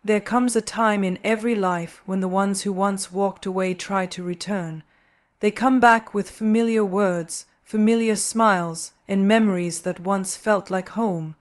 There comes a time in every life when the ones who once walked away try to return. They come back with familiar words, familiar smiles, and memories that once felt like home.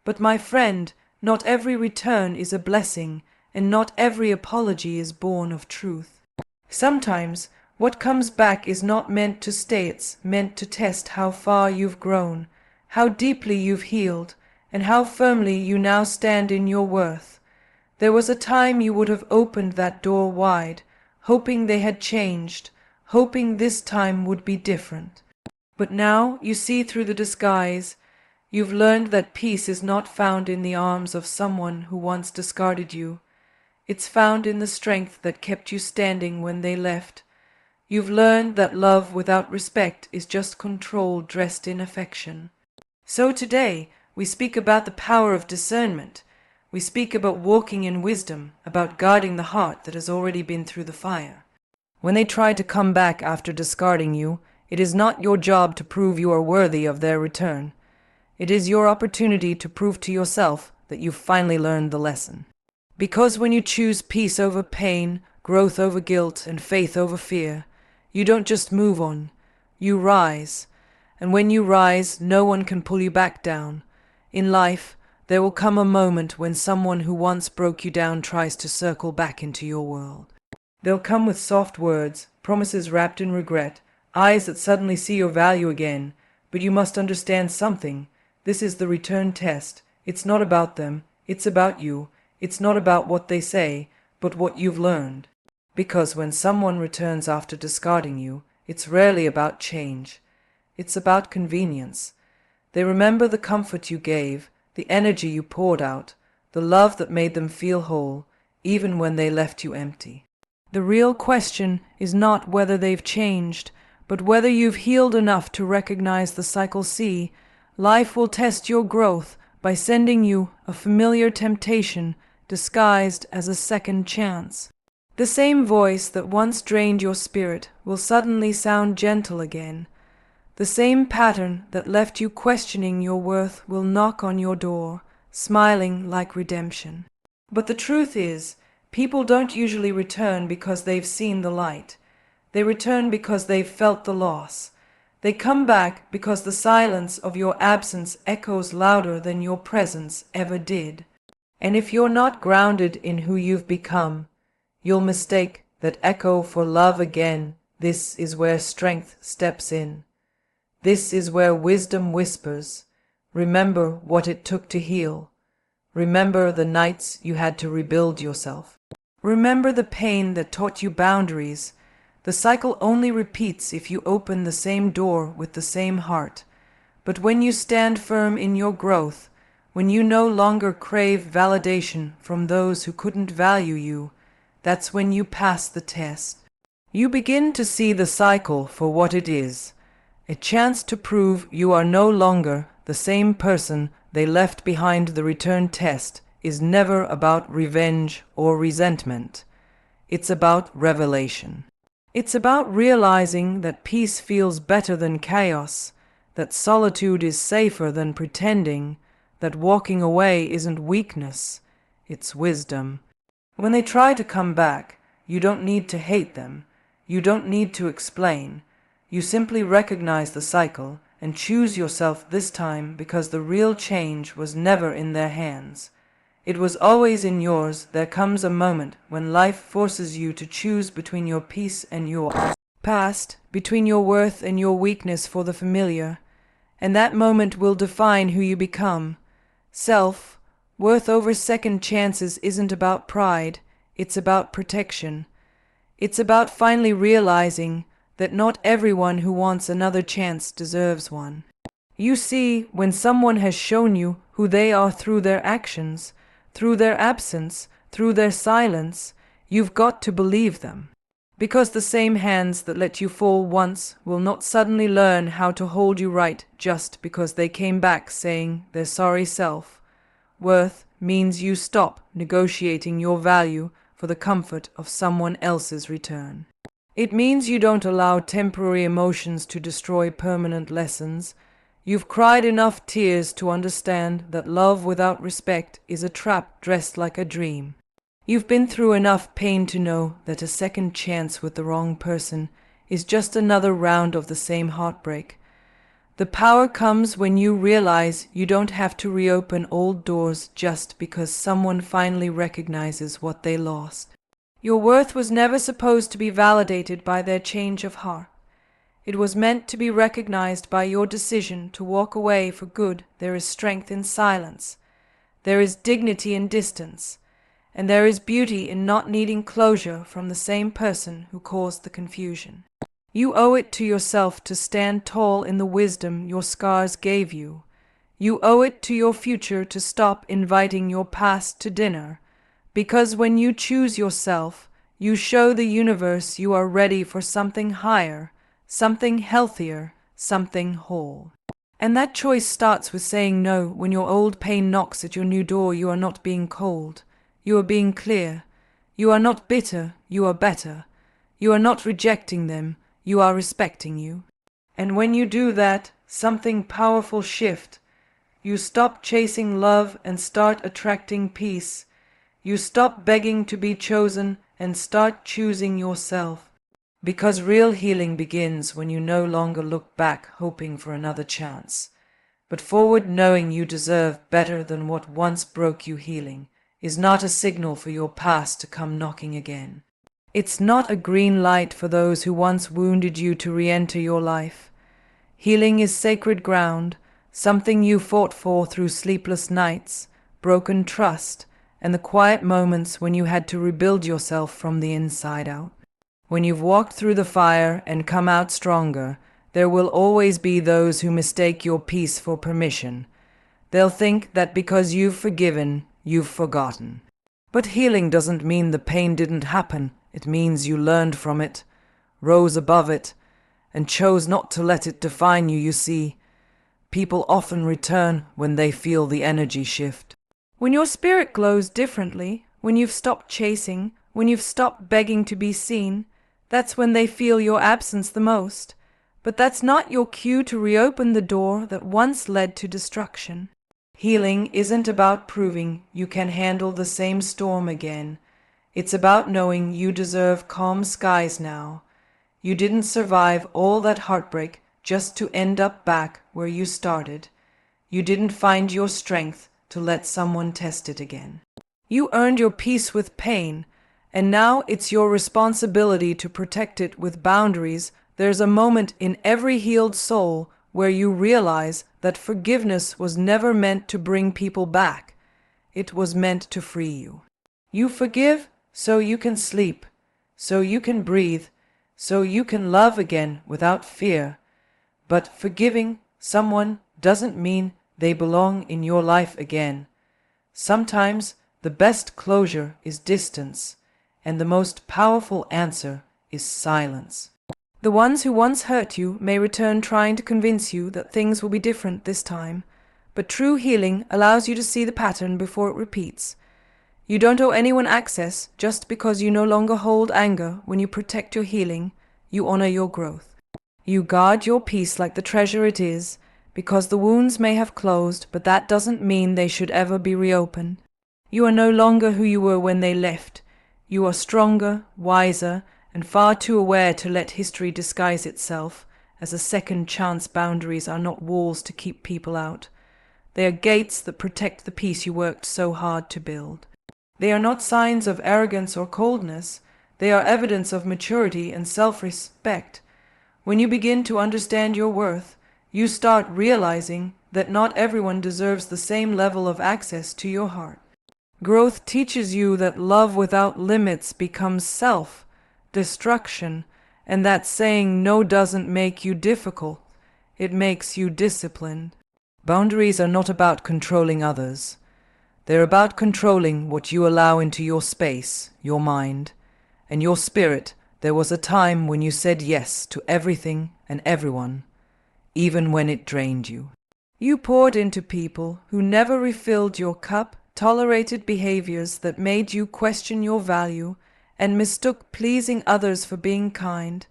But my friend, not every return is a blessing, and not every apology is born of truth. Sometimes what comes back is not meant to stay, it's meant to test how far you've grown, how deeply you've healed, and how firmly you now stand in your worth. There was a time you would have opened that door wide, hoping they had changed, hoping this time would be different. But now you see through the disguise. You've learned that peace is not found in the arms of someone who once discarded you. It's found in the strength that kept you standing when they left. You've learned that love without respect is just control dressed in affection. So today, we speak about the power of discernment. We speak about walking in wisdom, about guarding the heart that has already been through the fire. When they try to come back after discarding you, it is not your job to prove you are worthy of their return. It is your opportunity to prove to yourself that you've finally learned the lesson. Because when you choose peace over pain, growth over guilt, and faith over fear, you don't just move on, you rise. And when you rise, no one can pull you back down. In life, there will come a moment when someone who once broke you down tries to circle back into your world. They'll come with soft words, promises wrapped in regret, eyes that suddenly see your value again. But you must understand something. This is the return test. It's not about them, it's about you. It's not about what they say, but what you've learned. Because when someone returns after discarding you, it's rarely about change. It's about convenience. They remember the comfort you gave, the energy you poured out, the love that made them feel whole, even when they left you empty. The real question is not whether they've changed, but whether you've healed enough to recognize the cycle. See, life will test your growth by sending you a familiar temptation disguised as a second chance. The same voice that once drained your spirit will suddenly sound gentle again. The same pattern that left you questioning your worth will knock on your door, smiling like redemption. But the truth is, people don't usually return because they've seen the light. They return because they've felt the loss. They come back because the silence of your absence echoes louder than your presence ever did. And if you're not grounded in who you've become, you'll mistake that echo for love again. This is where strength steps in. This is where wisdom whispers. Remember what it took to heal. Remember the nights you had to rebuild yourself. Remember the pain that taught you boundaries. The cycle only repeats if you open the same door with the same heart. But when you stand firm in your growth, when you no longer crave validation from those who couldn't value you, that's when you pass the test. You begin to see the cycle for what it is, a chance to prove you are no longer the same person they left behind. The return test is never about revenge or resentment. It's about revelation. It's about realizing that peace feels better than chaos, that solitude is safer than pretending, that walking away isn't weakness, it's wisdom. When they try to come back, you don't need to hate them. You don't need to explain. You simply recognize the cycle and choose yourself this time, because the real change was never in their hands. It was always in yours. There comes a moment when life forces you to choose between your peace and your past, between your worth and your weakness for the familiar, and that moment will define who you become. Self-worth over second chances isn't about pride, it's about protection. It's about finally realizing that not everyone who wants another chance deserves one. You see, when someone has shown you who they are through their actions, through their absence, through their silence, you've got to believe them. Because the same hands that let you fall once will not suddenly learn how to hold you right just because they came back saying their sorry self. Worth means you stop negotiating your value for the comfort of someone else's return. It means you don't allow temporary emotions to destroy permanent lessons. You've cried enough tears to understand that love without respect is a trap dressed like a dream. You've been through enough pain to know that a second chance with the wrong person is just another round of the same heartbreak. The power comes when you realize you don't have to reopen old doors just because someone finally recognizes what they lost. Your worth was never supposed to be validated by their change of heart. It was meant to be recognized by your decision to walk away for good. There is strength in silence. There is dignity in distance. And there is beauty in not needing closure from the same person who caused the confusion. You owe it to yourself to stand tall in the wisdom your scars gave you. You owe it to your future to stop inviting your past to dinner, because when you choose yourself, you show the universe you are ready for something higher, something healthier, something whole. And that choice starts with saying no. When your old pain knocks at your new door, you are not being cold. You are being clear. You are not bitter. You are better. You are not rejecting them. You are respecting you. And when you do that, something powerful shifts. You stop chasing love and start attracting peace. You stop begging to be chosen and start choosing yourself. Because real healing begins when you no longer look back hoping for another chance, but forward knowing you deserve better than what once broke you. Healing is not a signal for your past to come knocking again. It's not a green light for those who once wounded you to re-enter your life. Healing is sacred ground, something you fought for through sleepless nights, broken trust, and the quiet moments when you had to rebuild yourself from the inside out. When you've walked through the fire and come out stronger, there will always be those who mistake your peace for permission. They'll think that because you've forgiven, you've forgotten. But healing doesn't mean the pain didn't happen. It means you learned from it, rose above it, and chose not to let it define you. You see, people often return when they feel the energy shift. When your spirit glows differently, when you've stopped chasing, when you've stopped begging to be seen, that's when they feel your absence the most. But that's not your cue to reopen the door that once led to destruction. Healing isn't about proving you can handle the same storm again. It's about knowing you deserve calm skies now. You didn't survive all that heartbreak just to end up back where you started. You didn't find your strength to let someone test it again. You earned your peace with pain, and now it's your responsibility to protect it with boundaries. There's a moment in every healed soul where you realize that forgiveness was never meant to bring people back. It was meant to free you. You forgive so you can sleep, so you can breathe, so you can love again without fear. But forgiving someone doesn't mean they belong in your life again. Sometimes the best closure is distance, and the most powerful answer is silence. The ones who once hurt you may return trying to convince you that things will be different this time, but true healing allows you to see the pattern before it repeats. You don't owe anyone access just because you no longer hold anger. When you protect your healing, you honor your growth. You guard your peace like the treasure it is, because the wounds may have closed, but that doesn't mean they should ever be reopened. You are no longer who you were when they left. You are stronger, wiser, and far too aware to let history disguise itself as a second chance. Boundaries are not walls to keep people out. They are gates that protect the peace you worked so hard to build. They are not signs of arrogance or coldness. They are evidence of maturity and self-respect. When you begin to understand your worth, you start realizing that not everyone deserves the same level of access to your heart. Growth teaches you that love without limits becomes self-destruction, and that saying no doesn't make you difficult, it makes you disciplined. Boundaries are not about controlling others. They're about controlling what you allow into your space, your mind, and your spirit. There was a time when you said yes to everything and everyone, even when it drained you. You poured into people who never refilled your cup, tolerated behaviors that made you question your value, and mistook pleasing others for being kind.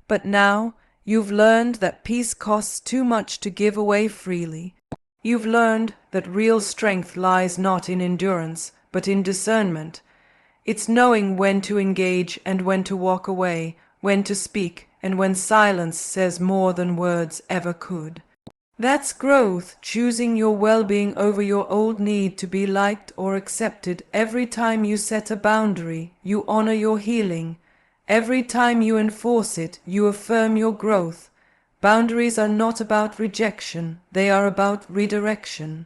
But now you've learned that peace costs too much to give away freely. You've learned that real strength lies not in endurance, but in discernment. It's knowing when to engage and when to walk away, when to speak and when silence says more than words ever could. That's growth, choosing your well-being over your old need to be liked or accepted. Every time you set a boundary, you honor your healing. Every time you enforce it, you affirm your growth. Boundaries are not about rejection, they are about redirection.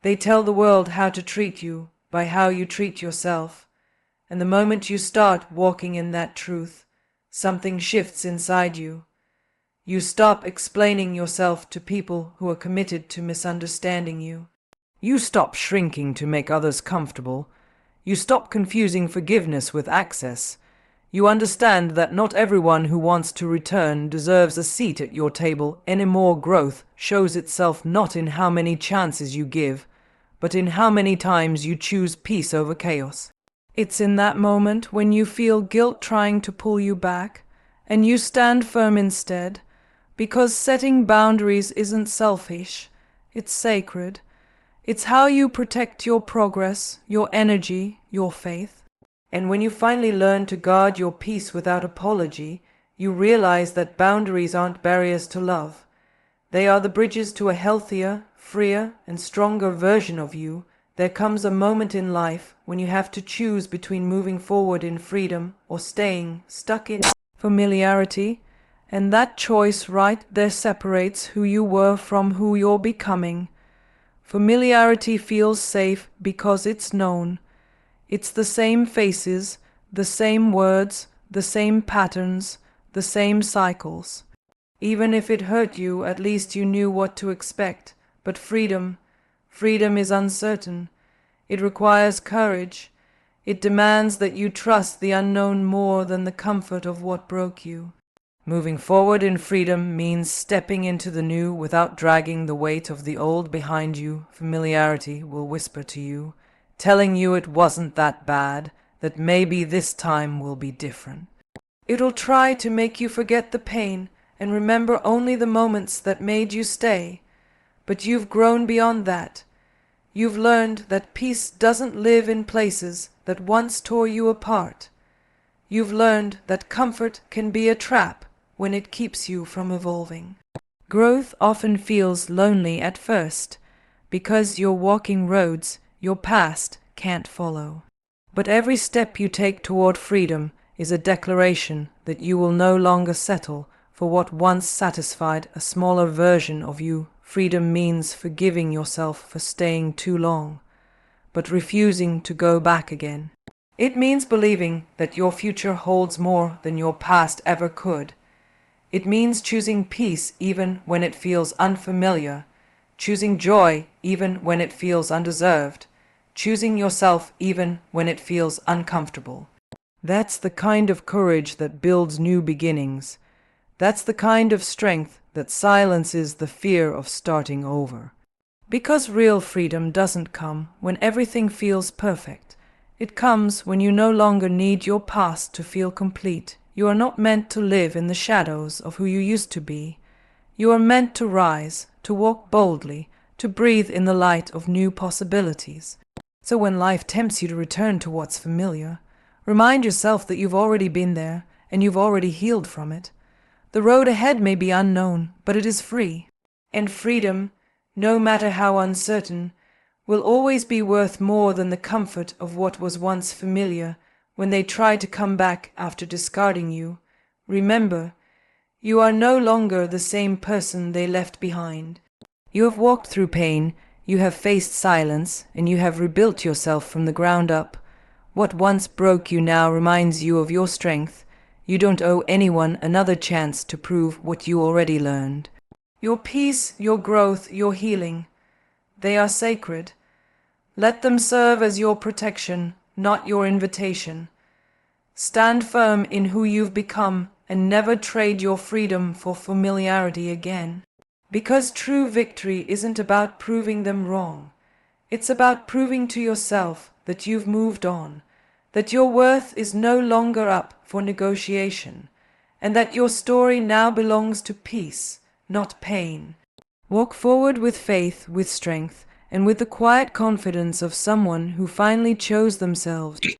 They tell the world how to treat you by how you treat yourself. And the moment you start walking in that truth, something shifts inside you. You stop explaining yourself to people who are committed to misunderstanding you. You stop shrinking to make others comfortable. You stop confusing forgiveness with access. You understand that not everyone who wants to return deserves a seat at your table anymore. Growth shows itself not in how many chances you give, but in how many times you choose peace over chaos. It's in that moment when you feel guilt trying to pull you back, and you stand firm instead, because setting boundaries isn't selfish, it's sacred. It's how you protect your progress, your energy, your faith. And when you finally learn to guard your peace without apology, you realize that boundaries aren't barriers to love. They are the bridges to a healthier, freer, and stronger version of you. There comes a moment in life when you have to choose between moving forward in freedom or staying stuck in familiarity, and that choice right there separates who you were from who you're becoming. Familiarity feels safe because it's known. It's the same faces, the same words, the same patterns, the same cycles. Even if it hurt you, at least you knew what to expect. But freedom is uncertain. It requires courage. It demands that you trust the unknown more than the comfort of what broke you. Moving forward in freedom means stepping into the new without dragging the weight of the old behind you. Familiarity will whisper to you, telling you it wasn't that bad, that maybe this time will be different. It'll try to make you forget the pain and remember only the moments that made you stay. But you've grown beyond that. You've learned that peace doesn't live in places that once tore you apart. You've learned that comfort can be a trap when it keeps you from evolving. Growth often feels lonely at first, because you're walking roads your past can't follow. But every step you take toward freedom is a declaration that you will no longer settle for what once satisfied a smaller version of you. Freedom means forgiving yourself for staying too long, but refusing to go back again. It means believing that your future holds more than your past ever could. It means choosing peace even when it feels unfamiliar, choosing joy even when it feels undeserved, choosing yourself even when it feels uncomfortable. That's the kind of courage that builds new beginnings. That's the kind of strength that silences the fear of starting over. Because real freedom doesn't come when everything feels perfect. It comes when you no longer need your past to feel complete. You are not meant to live in the shadows of who you used to be. You are meant to rise, to walk boldly, to breathe in the light of new possibilities. So when life tempts you to return to what's familiar, remind yourself that you've already been there and you've already healed from it. The road ahead may be unknown, but it is free. And freedom, no matter how uncertain, will always be worth more than the comfort of what was once familiar. When they try to come back after discarding you, remember, you are no longer the same person they left behind. You have walked through pain, you have faced silence, and you have rebuilt yourself from the ground up. What once broke you now reminds you of your strength. You don't owe anyone another chance to prove what you already learned. Your peace, your growth, your healing, they are sacred. Let them serve as your protection, not your invitation. Stand firm in who you've become and never trade your freedom for familiarity again. Because true victory isn't about proving them wrong. It's about proving to yourself that you've moved on, that your worth is no longer up for negotiation, and that your story now belongs to peace, not pain. Walk forward with faith, with strength, and with the quiet confidence of someone who finally chose themselves